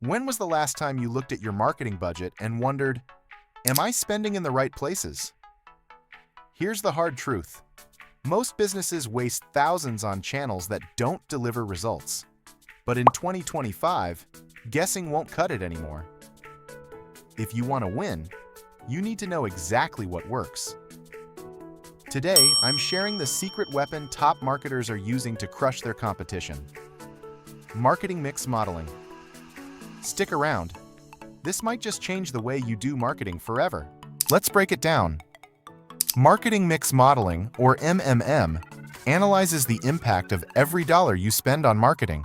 When was the last time you looked at your marketing budget and wondered, am I spending in the right places? Here's the hard truth. Most businesses waste thousands on channels that don't deliver results. But in 2025, guessing won't cut it anymore. If you want to win, you need to know exactly what works. Today, I'm sharing the secret weapon top marketers are using to crush their competition. Marketing mix modeling. Stick around. This might just change the way you do marketing forever. Let's break it down. Marketing mix modeling, or MMM, analyzes the impact of every dollar you spend on marketing.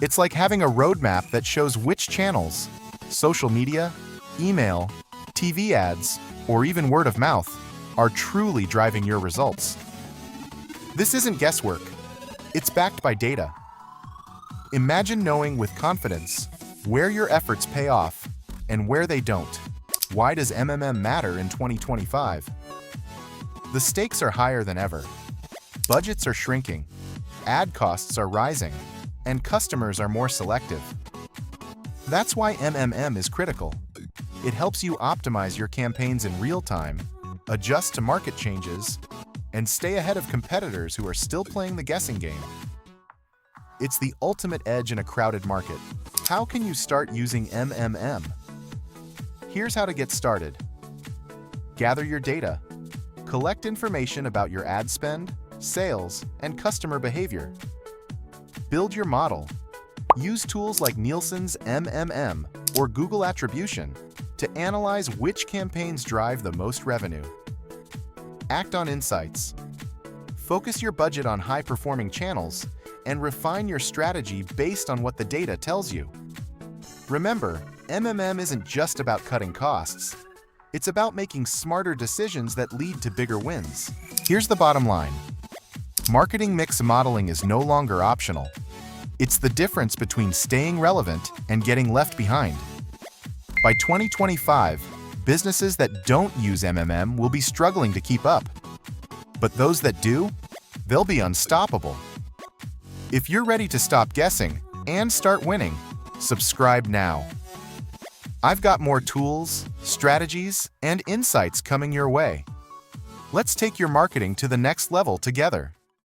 It's like having a roadmap that shows which channels, social media, email, TV ads, or even word of mouth, are truly driving your results. This isn't guesswork. It's backed by data. Imagine knowing with confidence where your efforts pay off and where they don't. Why does MMM matter in 2025? The stakes are higher than ever. Budgets are shrinking, ad costs are rising, and customers are more selective. That's why MMM is critical. It helps you optimize your campaigns in real time, adjust to market changes, and stay ahead of competitors who are still playing the guessing game. It's the ultimate edge in a crowded market. How can you start using MMM? Here's how to get started. Gather your data. Collect information about your ad spend, sales, and customer behavior. Build your model. Use tools like Nielsen's MMM or Google Attribution to analyze which campaigns drive the most revenue. Act on insights. Focus your budget on high-performing channels and refine your strategy based on what the data tells you. Remember, MMM isn't just about cutting costs. It's about making smarter decisions that lead to bigger wins. Here's the bottom line. Marketing mix modeling is no longer optional. It's the difference between staying relevant and getting left behind. By 2025, businesses that don't use MMM will be struggling to keep up. But those that do, they'll be unstoppable. If you're ready to stop guessing and start winning, subscribe now. I've got more tools, strategies, and insights coming your way. Let's take your marketing to the next level together.